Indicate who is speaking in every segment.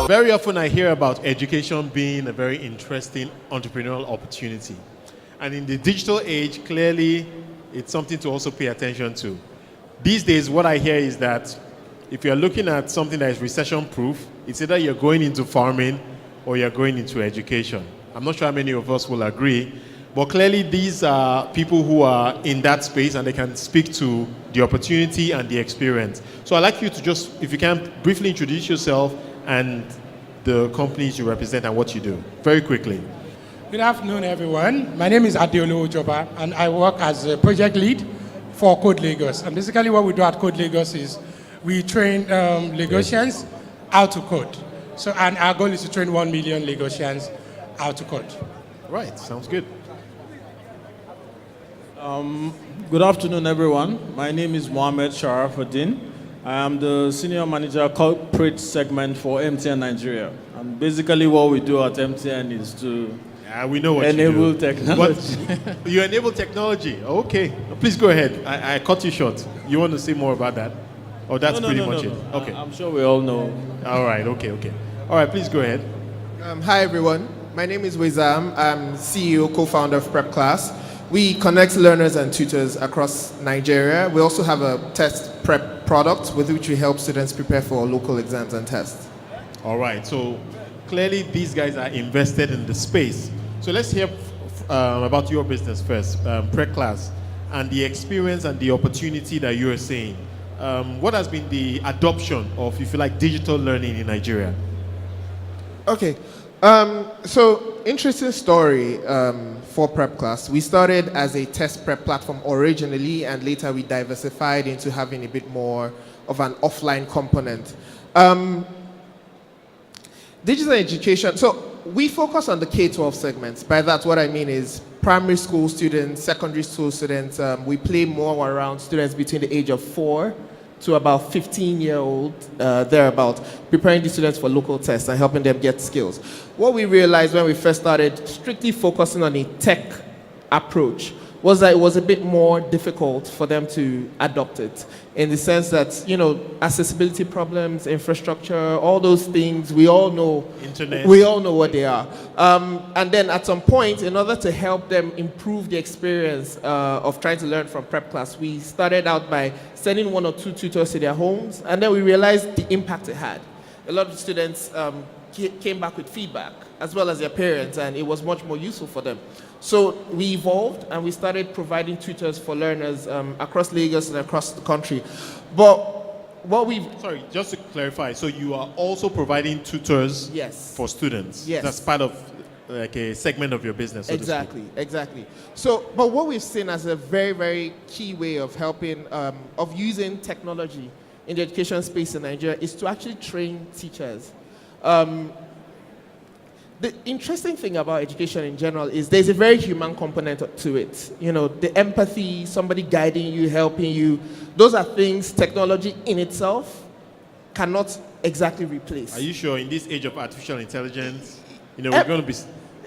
Speaker 1: Very often I hear about education being a very interesting entrepreneurial opportunity. And in the digital age, clearly, it's something to also pay attention to. These days, what I hear is that if you're looking at something that is recession-proof, it's either you're going into farming or you're going into education. I'm not sure how many of us will agree, but clearly these are people who are in that space and they can speak to the opportunity and the experience. So I'd like you to just, if you can, briefly introduce yourself and the companies you represent and what you do, very quickly.
Speaker 2: Good afternoon, everyone. My name is Ade Olowojoba, and I work as a project lead for Code Lagos. And basically what we do at Code Lagos is we train Lagosians how to code. So, and our goal is to train 1 million Lagosians how to code.
Speaker 1: Right, sounds good.
Speaker 3: Good afternoon, everyone. My name is Mohammed Sharafadeen. I am the Senior Manager Corporate Segment for MTN Nigeria. And basically what we do at MTN is to
Speaker 1: we know what
Speaker 3: enable
Speaker 1: you do.
Speaker 3: technology.
Speaker 1: But you enable technology. Okay, please go ahead. I cut you short. You want to say more about that? Or that's
Speaker 3: No,
Speaker 1: pretty much it? Okay.
Speaker 3: I'm sure we all know.
Speaker 1: All right, okay. All right, please go ahead.
Speaker 4: Hi, everyone. My name is Chukwuezam. I'm CEO, co-founder of Prep Class. We connect learners and tutors across Nigeria. We also have a test prep product with which we help students prepare for local exams and tests.
Speaker 1: All right, so clearly these guys are invested in the space. So let's hear about your business first, Prep Class, and the experience and the opportunity that you're seeing. What has been the adoption of, if you like, digital learning in Nigeria?
Speaker 4: Okay, so interesting story for Prep Class. We started as a test prep platform originally, and later we diversified into having a bit more of an offline component. Digital education, so we focus on the K-12 segments. By that, what I mean is primary school students, secondary school students. We play more around students between the age of 4 to about 15-year-old, thereabout, preparing the students for local tests and helping them get skills. What we realized when we first started strictly focusing on a tech approach was that it was a bit more difficult for them to adopt it, in the sense that, accessibility problems, infrastructure, all those things, we all know.
Speaker 1: Internet.
Speaker 4: We all know what they are. And then at some point, in order to help them improve the experience of trying to learn from Prep Class, we started out by sending 1 or 2 tutors to their homes, and then we realized the impact it had. A lot of students came back with feedback, as well as their parents, and it was much more useful for them. So we evolved and we started providing tutors for learners across Lagos and across the country. But what we've...
Speaker 1: Sorry, just to clarify, so you are also providing tutors for students?
Speaker 4: Yes.
Speaker 1: That's part of like a segment of your business, so
Speaker 4: Exactly. So, but what we've seen as a very, very key way of helping, of using technology in the education space in Nigeria is to actually train teachers. The interesting thing about education in general is there's a very human component to it. The empathy, somebody guiding you, helping you, those are things technology in itself cannot exactly replace.
Speaker 1: Are you sure in this age of artificial intelligence, we're going to be...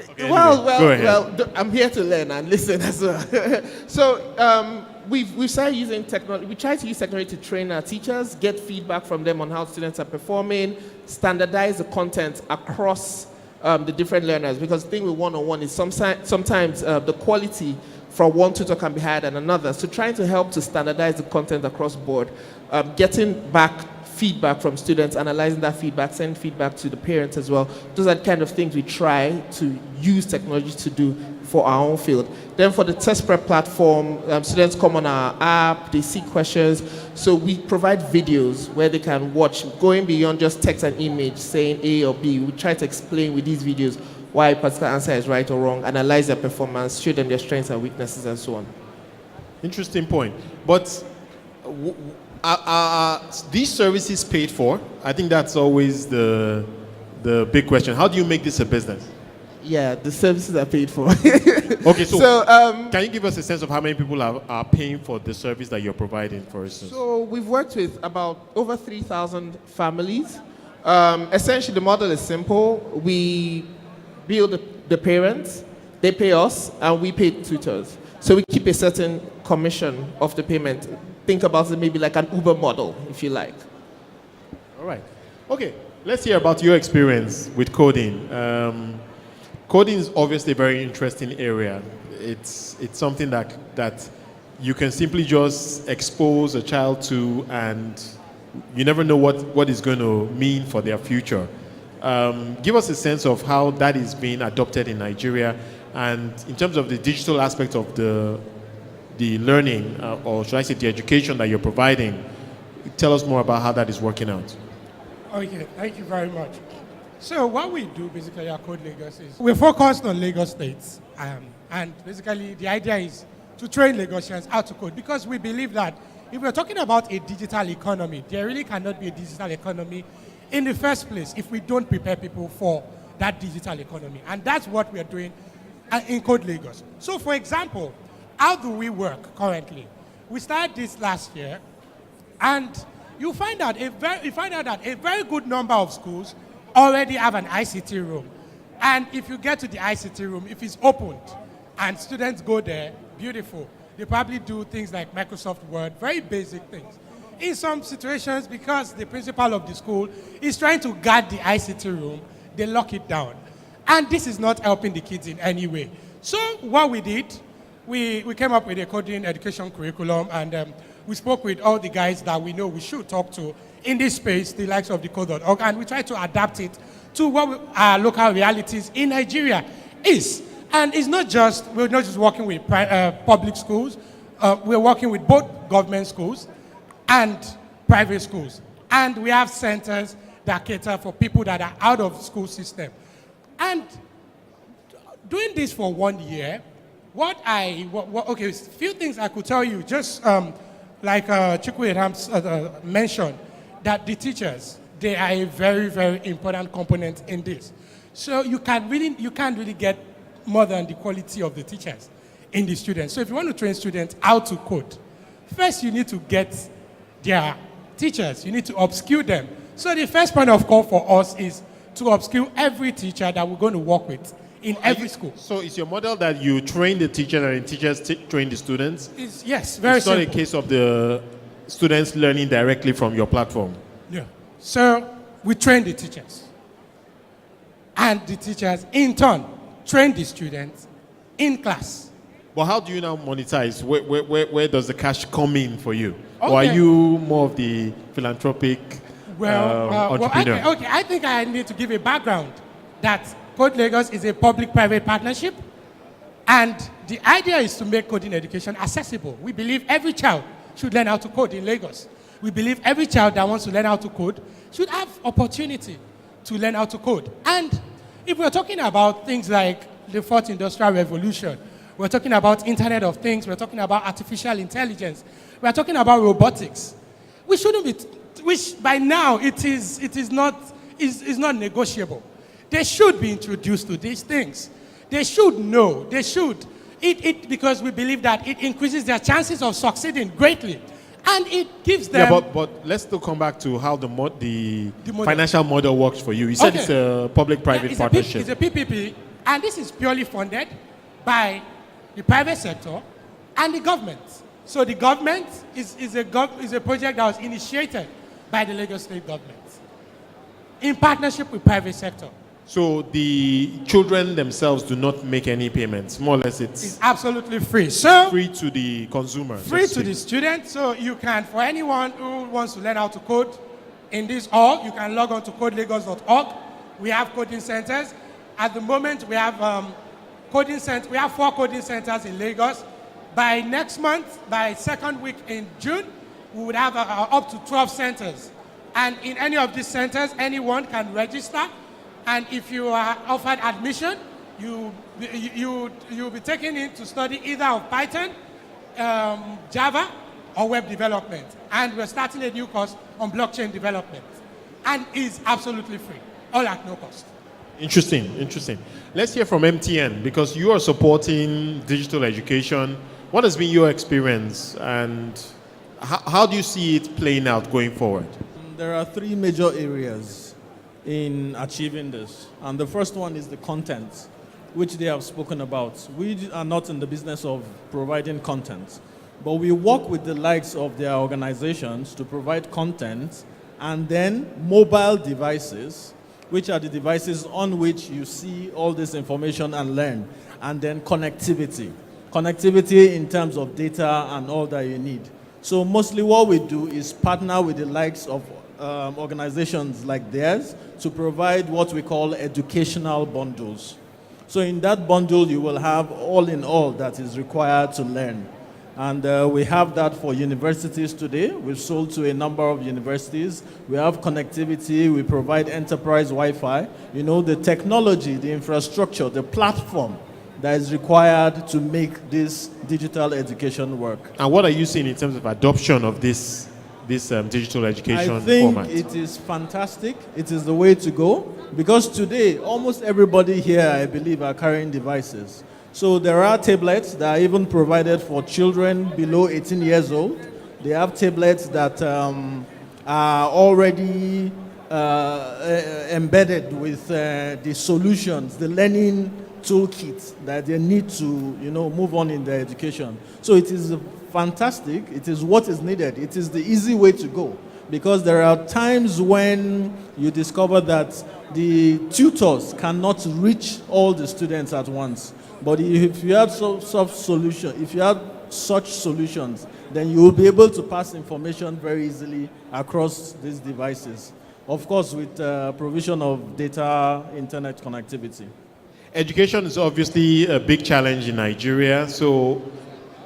Speaker 1: Okay,
Speaker 4: well, I'm here to learn and listen as well. So we've started using technology. We try to use technology to train our teachers, get feedback from them on how students are performing, standardize the content across the different learners, because the thing with one-on-one is sometimes the quality from one tutor can be higher than another. So trying to help to standardize the content across board, getting back feedback from students, analyzing that feedback, sending feedback to the parents as well. Those are the kind of things we try to use technology to do for our own field. Then for the test prep platform, students come on our app, they see questions. So we provide videos where they can watch, going beyond just text and image, saying A or B. We try to explain with these videos why a particular answer is right or wrong, analyze their performance, show them their strengths and weaknesses, and so on.
Speaker 1: Interesting point. But are these services paid for? I think that's always the big question. How do you make this a business?
Speaker 4: Yeah, the services are paid for.
Speaker 1: Okay, so can you give us a sense of how many people are paying for the service that you're providing, for instance?
Speaker 4: So we've worked with about over 3,000 families. Essentially, the model is simple. We bill the parents, they pay us, and we pay tutors. So we keep a certain commission of the payment. Think about it maybe like an Uber model, if you like.
Speaker 1: All right. Okay. Let's hear about your experience with coding. Coding is obviously a very interesting area. It's something that you can simply just expose a child to, and you never know what it's going to mean for their future. Give us a sense of how that is being adopted in Nigeria, and in terms of the digital aspect of the learning, or should I say the education that you're providing. Tell us more about how that is working out.
Speaker 2: Okay, thank you very much. So what we do basically at Code Lagos is we're focused on Lagos states, and basically the idea is to train Lagosians how to code, because we believe that if we're talking about a digital economy, there really cannot be a digital economy in the first place if we don't prepare people for that digital economy. And that's what we're doing in Code Lagos. So for example, how do we work currently? We started this last year, and you find out that a very good number of schools already have an ICT room. And if you get to the ICT room, if it's opened and students go there, beautiful. They probably do things like Microsoft Word, very basic things. In some situations, because the principal of the school is trying to guard the ICT room, they lock it down. And this is not helping the kids in any way. So what we did, we came up with a coding education curriculum, and we spoke with all the guys that we know we should talk to in this space, the likes of the code.org, and we try to adapt it to what our local realities in Nigeria is. And we're not just working with public schools, we're working with both government schools and private schools. And we have centers that cater for people that are out of school system. And doing this for 1 year, a few things I could tell you, just like Chukwuezam mentioned, that the teachers, they are a very, very important component in this. So you can't really get more than the quality of the teachers in the students. So if you want to train students how to code, first you need to get their teachers, you need to upskill them. So the first point of call for us is to upskill every teacher that we're going to work with in every school.
Speaker 1: So it's your model that you train the teacher and the teachers train the students?
Speaker 2: Yes, very simple.
Speaker 1: It's not a case of the students learning directly from your platform?
Speaker 2: Yeah. So we train the teachers. And the teachers, in turn, train the students in class.
Speaker 1: But how do you now monetize? Where does the cash come in for you?
Speaker 2: Okay.
Speaker 1: Or are you more of the philanthropic entrepreneur?
Speaker 2: I think I need to give a background that Code Lagos is a public-private partnership, and the idea is to make coding education accessible. We believe every child should learn how to code in Lagos. We believe every child that wants to learn how to code should have opportunity to learn how to code. And if we're talking about things like the fourth industrial revolution, we're talking about Internet of Things, we're talking about artificial intelligence, we're talking about robotics. We shouldn't be, which by now it is not negotiable. They should be introduced to these things. They should know, because we believe that it increases their chances of succeeding greatly. And it gives them...
Speaker 1: Yeah, but let's still come back to how the financial model works for you. You said it's a public-private partnership.
Speaker 2: It's a PPP, and this is purely funded by the private sector and the government. So the government is a project that was initiated by the Lagos State government in partnership with private sector.
Speaker 1: So the children themselves do not make any payments. More or less, it's
Speaker 2: absolutely free. So
Speaker 1: free to the consumer.
Speaker 2: Free to the student. So you can, for anyone who wants to learn how to code in this org, you can log on to codelagos.org. We have coding centers. At the moment, we have we have 4 coding centers in Lagos. By next month, by second week in June, we would have up to 12 centers. And in any of these centers, anyone can register. And if you are offered admission, you'll be taken in to study either of Python, Java, or web development. And we're starting a new course on blockchain development. And it's absolutely free, all at no cost.
Speaker 1: Interesting. Let's hear from MTN, because you are supporting digital education. What has been your experience, and how do you see it playing out going forward?
Speaker 3: There are 3 major areas in achieving this. And the first one is the content, which they have spoken about. We are not in the business of providing content, but we work with the likes of their organizations to provide content and then mobile devices, which are the devices on which you see all this information and learn, and then connectivity. Connectivity in terms of data and all that you need. So mostly what we do is partner with the likes of organizations like theirs to provide what we call educational bundles. So in that bundle, you will have all in all that is required to learn. And we have that for universities today. We've sold to a number of universities. We have connectivity. We provide enterprise Wi-Fi. You know, the technology, the infrastructure, the platform that is required to make this digital education work.
Speaker 1: And what are you seeing in terms of adoption of this digital education format?
Speaker 3: I think it is fantastic. It is the way to go. Because today, almost everybody here, I believe, are carrying devices. So there are tablets that are even provided for children below 18 years old. They have tablets that are already embedded with the solutions, the learning toolkit that they need to, move on in their education. So it is fantastic. It is what is needed. It is the easy way to go. Because there are times when you discover that the tutors cannot reach all the students at once. But if you have such solutions, then you will be able to pass information very easily across these devices. Of course, with provision of data, internet connectivity.
Speaker 1: Education is obviously a big challenge in Nigeria. So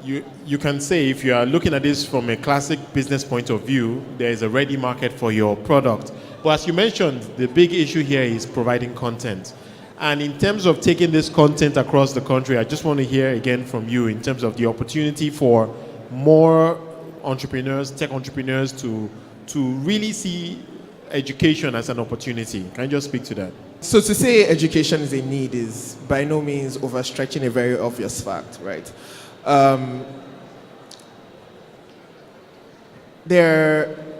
Speaker 1: you can say, if you are looking at this from a classic business point of view, there is a ready market for your product. But as you mentioned, the big issue here is providing content. And in terms of taking this content across the country, I just want to hear again from you in terms of the opportunity for more entrepreneurs, tech entrepreneurs to really see education as an opportunity. Can you just speak to that?
Speaker 4: So to say education is a need is by no means overstretching a very obvious fact, right?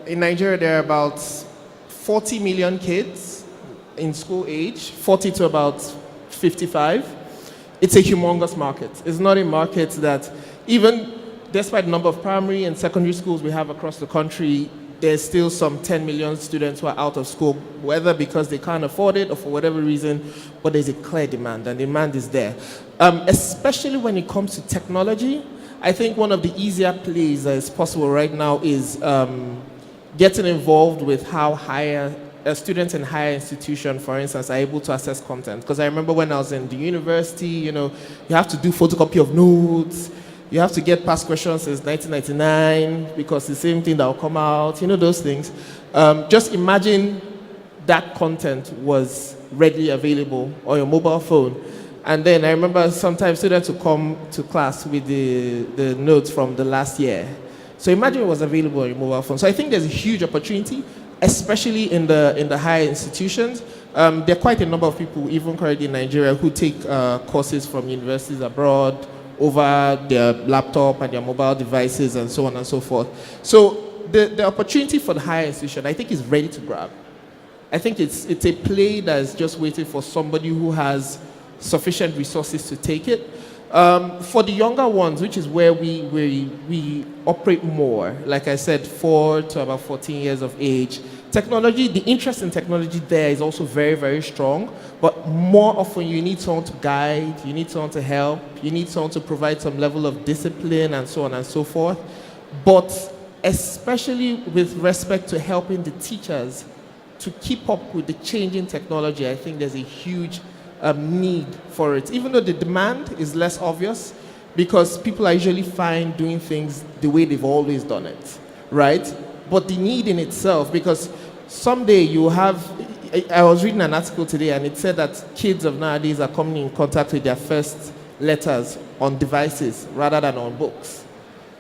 Speaker 4: In Nigeria, there are about 40 million kids in school age, 40 to about 55. It's a humongous market. It's not a market that, even despite the number of primary and secondary schools we have across the country, there's still some 10 million students who are out of school, whether because they can't afford it or for whatever reason, but there's a clear demand, and demand is there. Especially when it comes to technology, I think one of the easier plays that is possible right now is getting involved with how students in higher institutions, for instance, are able to access content. Because I remember when I was in the university, you have to do photocopy of notes. You have to get past questions since 1999 because the same thing that will come out, those things. Just imagine that content was readily available on your mobile phone. And then I remember sometimes students would come to class with the notes from the last year. So imagine it was available on your mobile phone. So I think there's a huge opportunity, especially in the higher institutions. There are quite a number of people, even currently in Nigeria, who take courses from universities abroad over their laptop and their mobile devices and so on and so forth. So the opportunity for the higher institution, I think, is ready to grab. I think it's a play that is just waiting for somebody who has sufficient resources to take it. For the younger ones, which is where we operate more, like I said, 4 to about 14 years of age, technology, the interest in technology there is also very, very strong. But more often, you need someone to guide, you need someone to help, you need someone to provide some level of discipline and so on and so forth. But especially with respect to helping the teachers to keep up with the changing technology, I think there's a huge need for it, even though the demand is less obvious because people are usually fine doing things the way they've always done it, right? But the need in itself, because someday you have, I was reading an article today and it said that kids of nowadays are coming in contact with their first letters on devices rather than on books.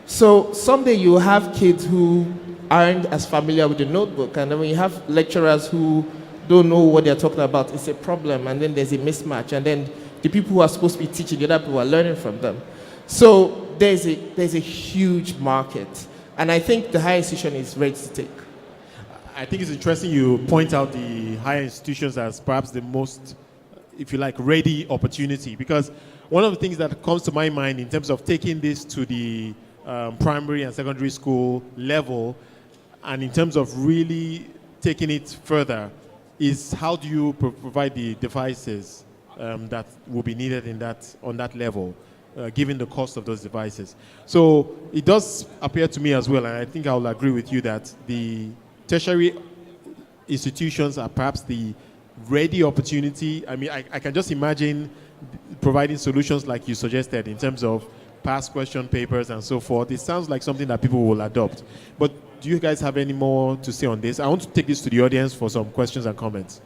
Speaker 4: So someday you have kids who aren't as familiar with the notebook, and then when you have lecturers who don't know what they're talking about, it's a problem, and then there's a mismatch, and then the people who are supposed to be teaching, the other people are learning from them. So there's a huge market, and I think the higher institution is ready to take.
Speaker 1: I think it's interesting you point out the higher institutions as perhaps the most, if you like, ready opportunity, because one of the things that comes to my mind in terms of taking this to the primary and secondary school level, and in terms of really taking it further is how do you provide the devices that will be needed on that level, given the cost of those devices. So it does appear to me as well, and I think I will agree with you that the tertiary institutions are perhaps the ready opportunity. I mean, I can just imagine providing solutions like you suggested in terms of past question papers and so forth. It sounds like something that people will adopt. But do you guys have any more to say on this? I want to take this to the audience for some questions and comments.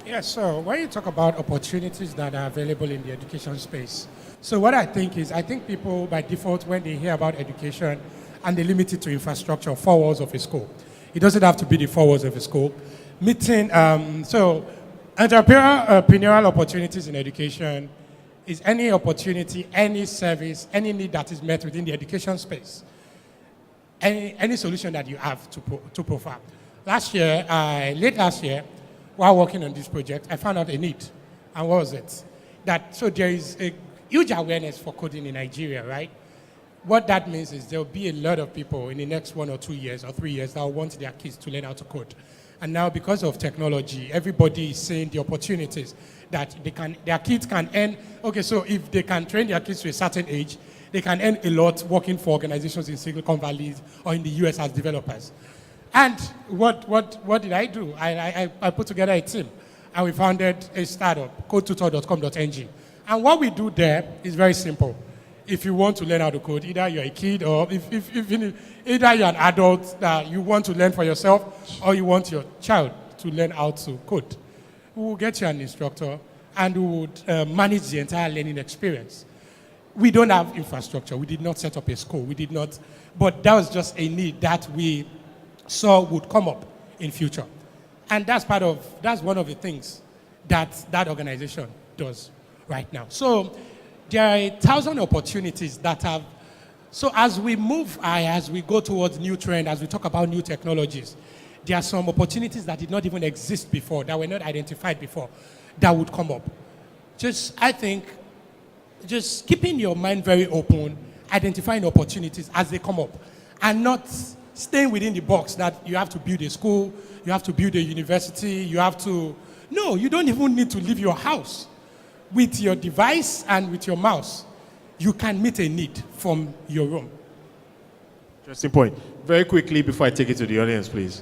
Speaker 2: Yes, so when you talk about opportunities that are available in the education space, so what I think people by default, when they hear about education and they limit it to infrastructure, 4 walls of a school, it doesn't have to be the 4 walls of a school. So entrepreneurial opportunities in education is any opportunity, any service, any need that is met within the education space. Any solution that you have to provide. Late last year, while working on this project, I found out a need. And what was it? So there is a huge awareness for coding in Nigeria, right? What that means is there will be a lot of people in the next 1 or 2 years or 3 years that will want their kids to learn how to code. And now because of technology, everybody is seeing the opportunities that their kids can earn. Okay, so if they can train their kids to a certain age, they can earn a lot working for organizations in Silicon Valley or in the US as developers. And what did I do? I put together a team, and we founded a startup, codetutor.com.ng. And what we do there is very simple. If you want to learn how to code, either you're a kid or either you're an adult that you want to learn for yourself or you want your child to learn how to code, we will get you an instructor and we would manage the entire learning experience. We don't have infrastructure. We did not set up a school. We did not, but that was just a need that we saw would come up in future. And that's one of the things that organization does right now. So there are 1,000 opportunities that have, so as we move, as we go towards new trend, as we talk about new technologies, there are some opportunities that did not even exist before, that were not identified before, that would come up. I think, just keeping your mind very open, identifying opportunities as they come up, and not staying within the box that you have to build a school, you have to build a university, no, you don't even need to leave your house. With your device and with your mouse, you can meet a need from your room.
Speaker 1: Interesting point. Very quickly before I take it to the audience, please.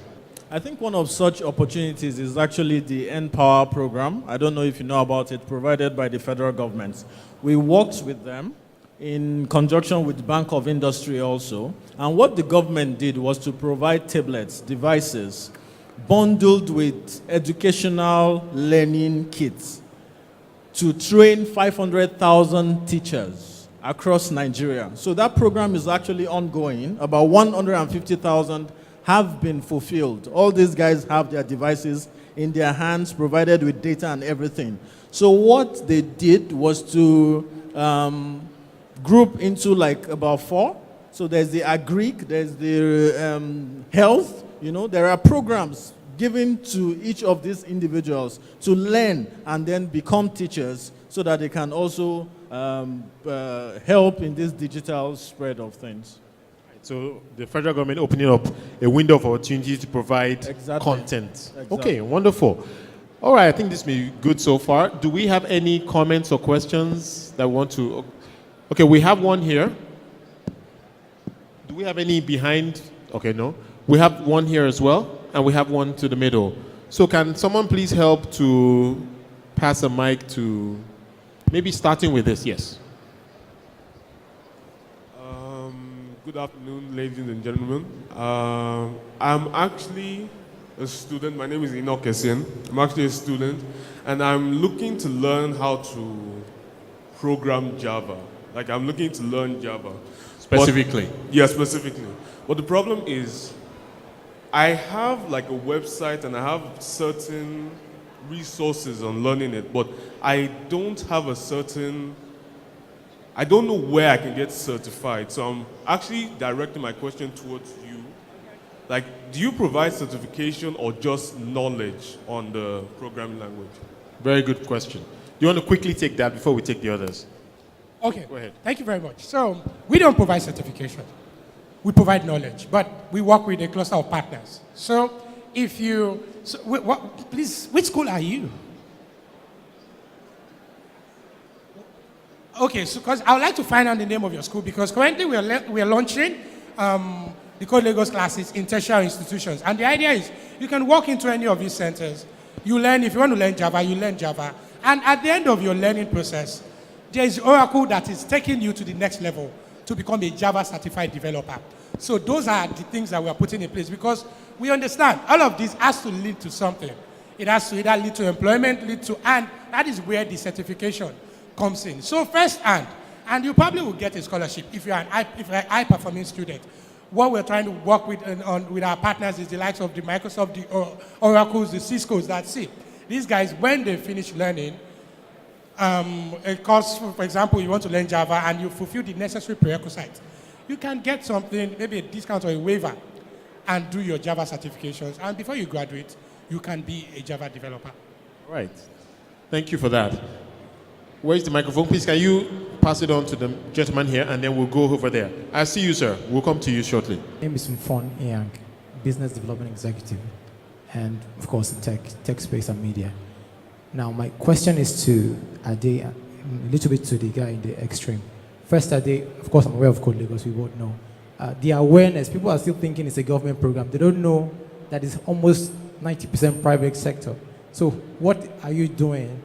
Speaker 3: I think one of such opportunities is actually the N-Power program. I don't know if you know about it, provided by the federal government. We worked with them in conjunction with the Bank of Industry also. And what the government did was to provide tablets, devices, bundled with educational learning kits to train 500,000 teachers across Nigeria. So that program is actually ongoing. About 150,000 have been fulfilled. All these guys have their devices in their hands, provided with data and everything. So what they did was to group into like about 4. So there's the agric, there's the health, there are programs given to each of these individuals to learn and then become teachers so that they can also help in this digital spread of things.
Speaker 1: So the federal government opening up a window of opportunity to provide content.
Speaker 3: Exactly.
Speaker 1: Okay, wonderful. All right, I think this may be good so far. Do we have any comments or questions that we want to... Okay, we have one here. Do we have any behind? Okay, no. We have one here as well. And we have one to the middle. So can someone please help to pass a mic to, maybe starting with this, yes.
Speaker 5: Good afternoon, ladies and gentlemen. I'm actually a student. My name is Enoch Essien. I'm actually a student, and I'm looking to learn how to program Java. Like, I'm looking to learn Java.
Speaker 1: Specifically?
Speaker 5: Specifically. But the problem is, I have like a website and I have certain resources on learning it, but I don't have I don't know where I can get certified. So I'm actually directing my question towards you. Like, do you provide certification or just knowledge on the programming language?
Speaker 1: Very good question. Do you want to quickly take that before we take the others?
Speaker 2: Okay,
Speaker 1: go ahead.
Speaker 2: Thank you very much. So we don't provide certification. We provide knowledge, but we work with a cluster of partners. So if you So, please, which school are you? Okay, so because I would like to find out the name of your school, because currently we are launching the Code Lagos classes in tertiary institutions. And the idea is you can walk into any of these centers, you learn, if you want to learn Java, you learn Java. And at the end of your learning process, there is Oracle that is taking you to the next level to become a Java certified developer. So those are the things that we are putting in place, because we understand all of this has to lead to something. It has to either lead to employment, and that is where the certification comes in. So firsthand, and you probably will get a scholarship if you're an high-performing student. What we're trying to work with with our partners is the likes of the Microsoft, the Oracles, the Ciscos. That's it. These guys, when they finish learning, a course, for example, you want to learn Java and you fulfill the necessary prerequisites, you can get something, maybe a discount or a waiver, and do your Java certifications. And before you graduate, you can be a Java developer.
Speaker 1: All right. Thank you for that. Where's the microphone? Please, can you pass it on to the gentleman here, and then we'll go over there. I see you, sir. We'll come to you shortly.
Speaker 6: My name is Mfon Iyang, Business Development Executive, and of course, in tech space and media. Now, my question is to Ade, a little bit to the guy in the extreme. First, Ade, of course, I'm aware of Code Lagos, we both know. The awareness, people are still thinking it's a government program. They don't know that it's almost 90% private sector. So what are you doing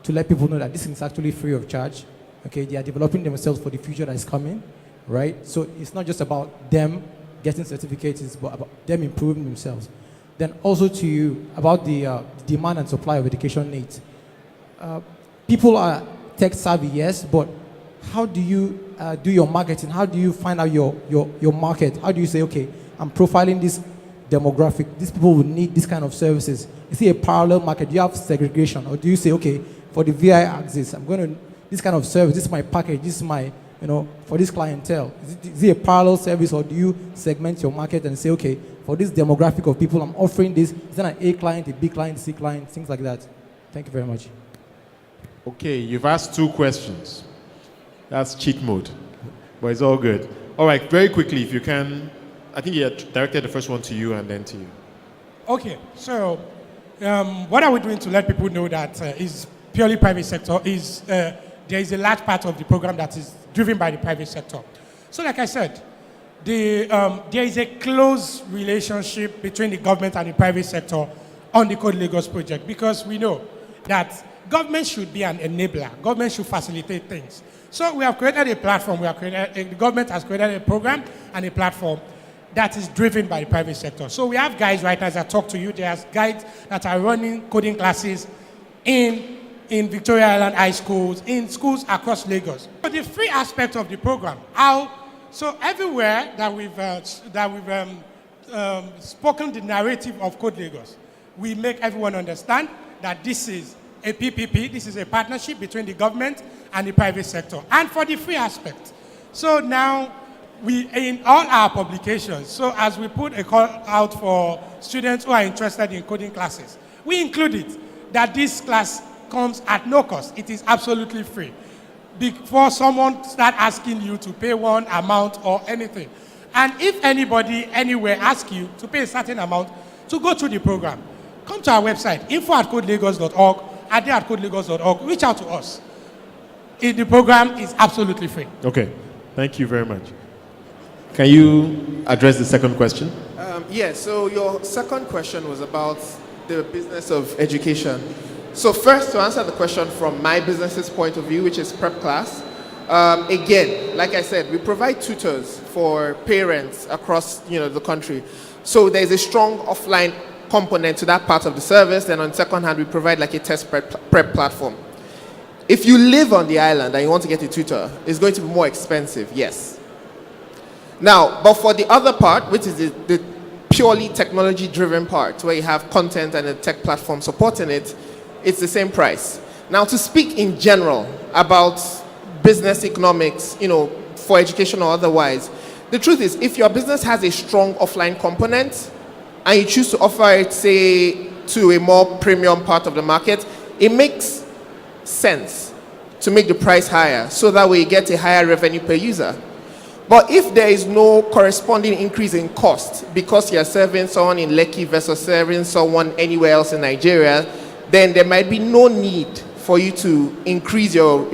Speaker 6: to let people know that this is actually free of charge? Okay, they are developing themselves for the future that is coming, right? So it's not just about them getting certificates, it's about them improving themselves. Then also to you, about the demand and supply of education needs. People are tech savvy, yes, but how do you do your marketing? How do you find out your market? How do you say, okay, I'm profiling this demographic, these people will need this kind of services? Is it a parallel market? Do you have segregation? Or do you say, okay, for the VI axis, I'm going to, this kind of service, this is my package, this is my, for this clientele. Is it a parallel service, or do you segment your market and say, okay, for this demographic of people, I'm offering this, is that an A client, a B client, C client, things like that? Thank you very much.
Speaker 1: Okay, you've asked 2 questions. That's cheat mode, but it's all good. All right, very quickly, if you can, I think you directed the first one to you and then to you.
Speaker 2: Okay, so what are we doing to let people know that is purely private sector is there is a large part of the program that is driven by the private sector. So like I said, there is a close relationship between the government and the private sector on the Code Lagos project, because we know that government should be an enabler. Government should facilitate things. So we have created a platform. The government has created a program and a platform that is driven by the private sector. So we have guys right now, as I talk to you, there's guys that are running coding classes in Victoria Island high schools, in schools across Lagos. But the free aspect of the program, so everywhere that we've spoken the narrative of Code Lagos, we make everyone understand that this is a PPP, this is a partnership between the government and the private sector. And for the free aspect, so now in all our publications, so as we put a call out for students who are interested in coding classes, we include it that this class comes at no cost. It is absolutely free. Before someone start asking you to pay one amount or anything. And if anybody anywhere asks you to pay a certain amount to go through the program, come to our website, info@codelagos.org, ade@codelagos.org, reach out to us. The program is absolutely free.
Speaker 1: Okay, thank you very much. Can you address the second question?
Speaker 4: Yes, so your second question was about the business of education. So first, to answer the question from my business's point of view, which is prep class, again, like I said, we provide tutors for parents across the country. So there's a strong offline component to that part of the service. Then on second hand, we provide like a test prep platform. If you live on the island and you want to get a tutor, it's going to be more expensive, yes. Now, but for the other part, which is the purely technology-driven part, where you have content and a tech platform supporting it, it's the same price. Now, to speak in general about business economics, for education or otherwise, the truth is, if your business has a strong offline component and you choose to offer it, say, to a more premium part of the market, it makes sense to make the price higher so that way you get a higher revenue per user. But if there is no corresponding increase in cost because you're serving someone in Lekki versus serving someone anywhere else in Nigeria, then there might be no need for you to increase your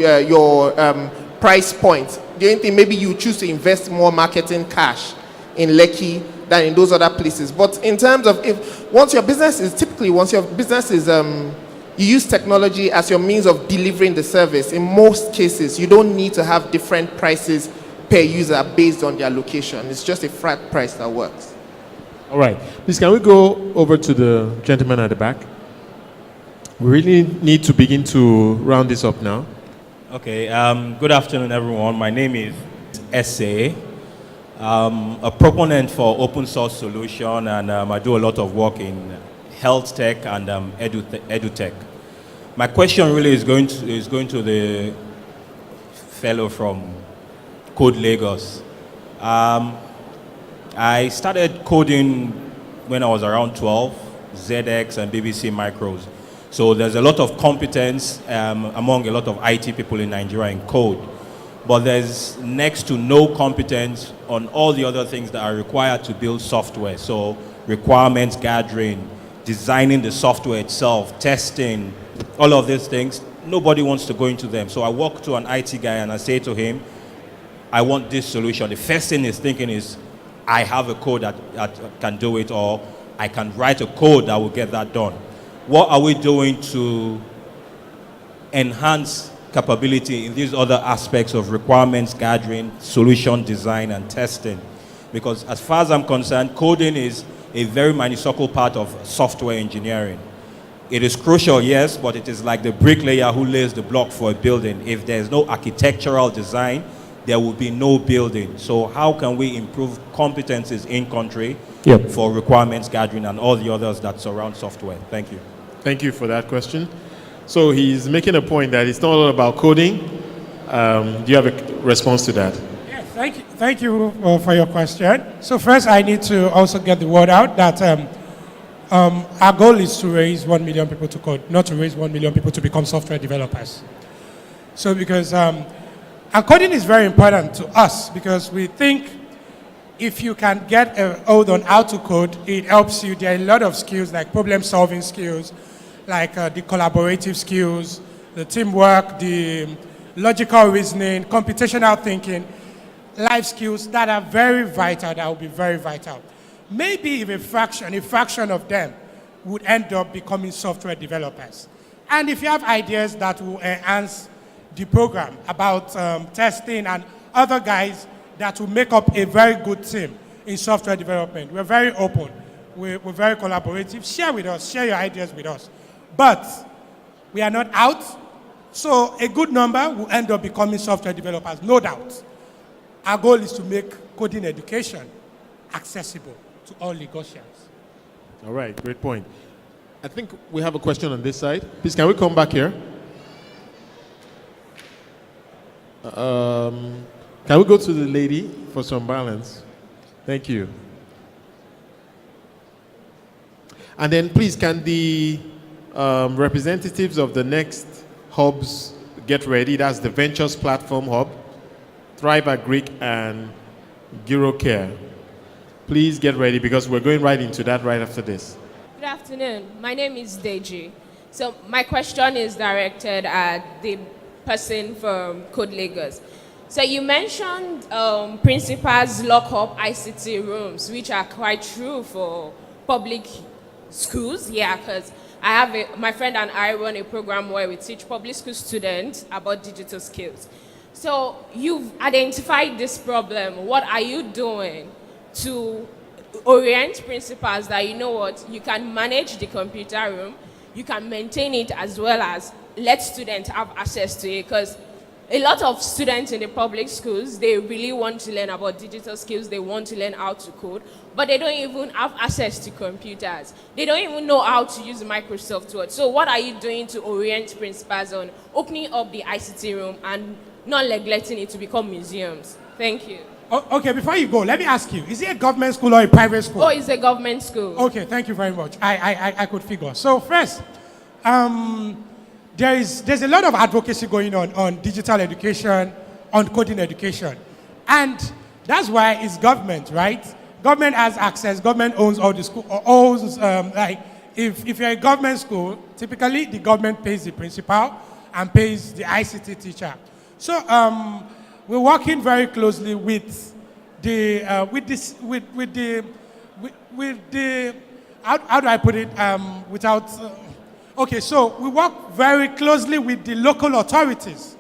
Speaker 4: price point. The only thing, maybe you choose to invest more marketing cash in Lekki than in those other places. But in terms of once your business is you use technology as your means of delivering the service. In most cases, you don't need to have different prices per user based on their location. It's just a flat price that works.
Speaker 1: All right. Please, can we go over to the gentleman at the back? We really need to begin to round this up now.
Speaker 7: Okay. Good afternoon, everyone. My name is SA. A proponent for open source solution, and I do a lot of work in health tech and edu tech. My question really is going to the fellow from Code Lagos. I started coding when I was around 12, ZX and BBC Micros. So there's a lot of competence among a lot of IT people in Nigeria in code. But there's next to no competence on all the other things that are required to build software. So requirements gathering, designing the software itself, testing, all of these things. Nobody wants to go into them. So I walk to an IT guy and I say to him, I want this solution. The first thing he's thinking is, I have a code that can do it, or I can write a code that will get that done. What are we doing to enhance capability in these other aspects of requirements gathering, solution design, and testing? Because as far as I'm concerned, coding is a very minuscule part of software engineering. It is crucial, yes, but it is like the bricklayer who lays the block for a building. If there's no architectural design, there will be no building. So how can we improve competencies in country for requirements gathering and all the others that surround software? Thank you.
Speaker 1: Thank you for that question. So he's making a point that it's not all about coding. Do you have a response to that?
Speaker 2: Yeah, thank you for your question. So first, I need to also get the word out that our goal is to raise 1 million people to code, not to raise 1 million people to become software developers. So because and coding is very important to us because we think if you can get a hold on how to code, it helps you. There are a lot of skills like problem-solving skills, like the collaborative skills, the teamwork, the logical reasoning, computational thinking, life skills that are very vital, that will be very vital. Maybe if a fraction of them would end up becoming software developers. And if you have ideas that will enhance the program about testing and other guys that will make up a very good team in software development, we're very open. We're very collaborative. Share with us, share your ideas with us. But we are not out, so a good number will end up becoming software developers, no doubt. Our goal is to make coding education accessible to all Lagosians.
Speaker 1: All right, great point. I think we have a question on this side. Please, can we come back here? Can we go to the lady for some balance? Thank you. And then please, can the representatives of the next hubs get ready? That's the Ventures Platform Hub, Thrive Agric, and GiroCare. Please get ready because we're going right into that right after this.
Speaker 8: Good afternoon. My name is Deji. So my question is directed at the person from Code Lagos. So you mentioned principals lock up ICT rooms, which are quite true for public schools. Yeah, because my friend and I run a program where we teach public school students about digital skills. So you've identified this problem. What are you doing to orient principals that, you know what, you can manage the computer room, you can maintain it, as well as let students have access to it? Because a lot of students in the public schools, they really want to learn about digital skills, they want to learn how to code, but they don't even have access to computers. They don't even know how to use Microsoft Word. So what are you doing to orient principals on opening up the ICT room and not neglecting it to become museums? Thank you.
Speaker 2: Okay, before you go, let me ask you, is it a government school or a private school?
Speaker 8: Oh, it's a government school.
Speaker 2: Okay, thank you very much. I could figure. So first, there's a lot of advocacy going on digital education, on coding education. And That's why it's government, right? Government has access. Government owns all the school. Owns if you're a government school, typically the government pays the principal and pays the ICT teacher. So we're working very closely with the how do I put it without okay, so we work very closely with the local authorities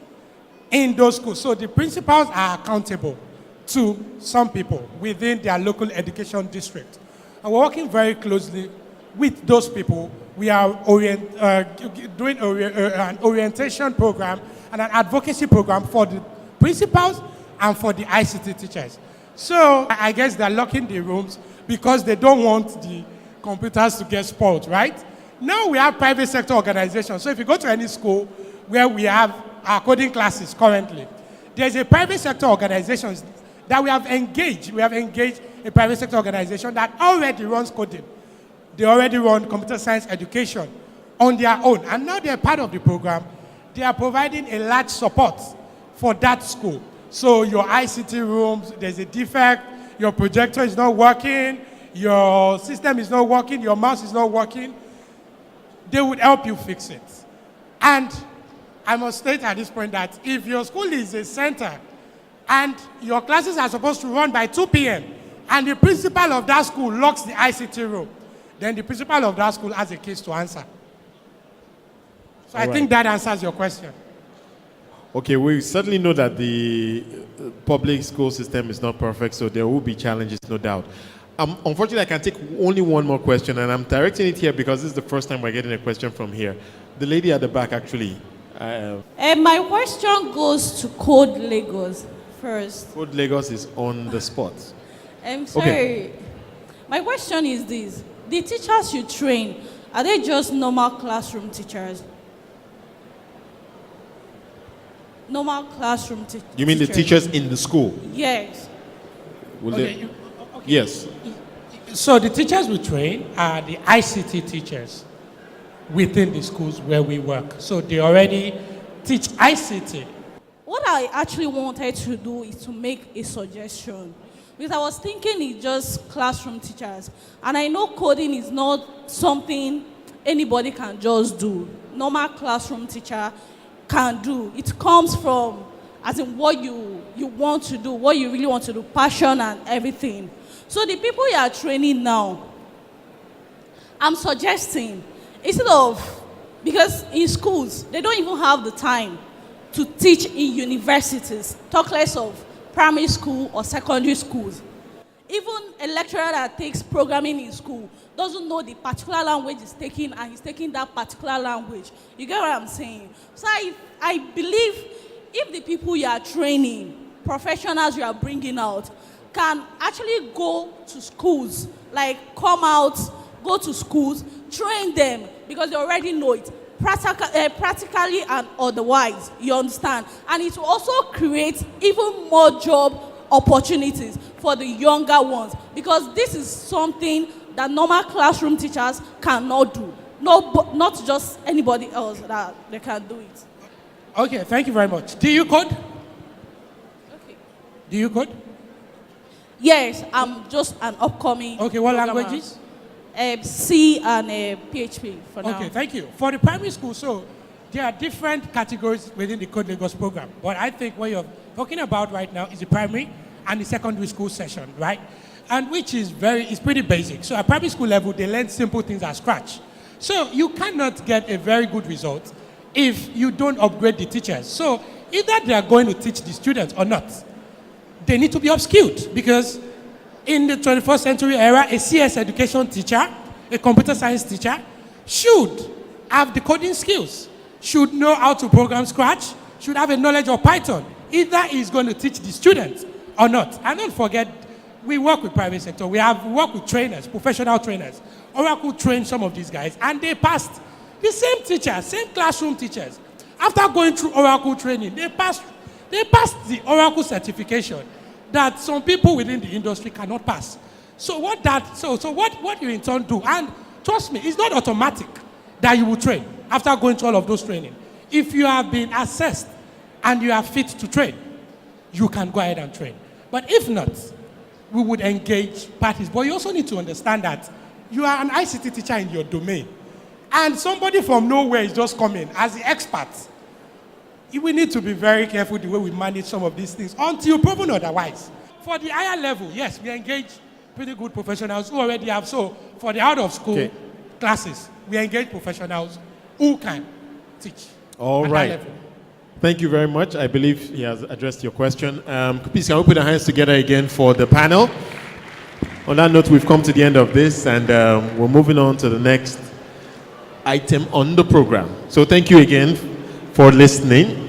Speaker 2: in those schools. So the principals are accountable to some people within their local education district. And we're working very closely with those people. We are doing an orientation program and an advocacy program for the principals and for the ICT teachers. So I guess they're locking the rooms because they don't want the computers to get spoiled, right? Now we have private sector organizations. So if you go to any school where we have our coding classes currently, there's a private sector organization that we have engaged. We have engaged a private sector organization that already runs coding. They already run computer science education on their own. And now they're part of the program. They are providing a large support for that school. So your ICT rooms, there's a defect, your projector is not working, your system is not working, your mouse is not working. They would help you fix it. And I must state at this point that if your school is a center and your classes are supposed to run by 2 p.m. and the principal of that school locks the ICT room, then the principal of that school has a case to answer. So I think that answers your question.
Speaker 1: Okay, we certainly know that the public school system is not perfect, so there will be challenges, no doubt. Unfortunately, I can take only one more question, and I'm directing it here because this is the first time we're getting a question from here. The lady at the back, actually.
Speaker 9: My question goes to Code Lagos first.
Speaker 1: Code Lagos is on the spot.
Speaker 9: I'm sorry. Okay. My question is this. The teachers you train, are they just normal classroom teachers? Normal classroom teachers.
Speaker 1: You mean the teachers in the school?
Speaker 9: Yes.
Speaker 2: Okay.
Speaker 1: Yes.
Speaker 2: So the teachers we train are the ICT teachers within the schools where we work. So they already teach ICT.
Speaker 9: What I actually wanted to do is to make a suggestion. Because I was thinking it's just classroom teachers. And I know coding is not something anybody can just do. Normal classroom teacher can do. It comes from, as in what you want to do, what you really want to do, passion and everything. So the people you are training now, I'm suggesting, instead of, because in schools, they don't even have the time to teach in universities, talk less of primary school or secondary schools. Even a lecturer that takes programming in school doesn't know the particular language he's taking, and he's taking that particular language. You get what I'm saying? So I believe if the people you are training, professionals you are bringing out, can actually go to schools, like come out, go to schools, train them, because they already know it, practically and otherwise, you understand? And it will also create even more job opportunities for the younger ones, because this is something that normal classroom teachers cannot do. No, not just anybody else that they can do it.
Speaker 2: Okay, thank you very much. Do you code?
Speaker 9: Okay.
Speaker 2: Do you code?
Speaker 9: Yes, I'm just an upcoming.
Speaker 2: Okay, what
Speaker 9: programmer.
Speaker 2: languages?
Speaker 9: C and PHP for now.
Speaker 2: Okay, thank you. For the primary school, so there are different categories within the Code Lagos program. But I think what you're talking about right now is the primary and the secondary school session, right? And which is pretty basic. So at primary school level, they learn simple things at scratch. So you cannot get a very good result if you don't upgrade the teachers. So either they are going to teach the students or not. They need to be upskilled, because in the 21st century era, a CS education teacher, a computer science teacher, should have the coding skills, should know how to program Scratch, should have a knowledge of Python. Either he's going to teach the students or not. And don't forget, we work with private sector. We work with trainers, professional trainers. Oracle trained some of these guys, and they passed. The same teachers, same classroom teachers. After going through Oracle training, they passed the Oracle certification that some people within the industry cannot pass. So what you in turn do, and trust me, it's not automatic that you will train after going through all of those training. If you have been assessed and you are fit to train, you can go ahead and train. But if not, we would engage parties. But you also need to understand that you are an ICT teacher in your domain, and somebody from nowhere is just coming as the expert. We need to be very careful the way we manage some of these things until proven otherwise. For the higher level, yes, we engage pretty good professionals who already have. So for the out of school classes, we engage professionals who can teach.
Speaker 1: All
Speaker 2: at
Speaker 1: right.
Speaker 2: that level.
Speaker 1: Thank you very much. I believe he has addressed your question. Please, can we put our hands together again for the panel? On that note, we've come to the end of this, and we're moving on to the next item on the program. So thank you again for listening.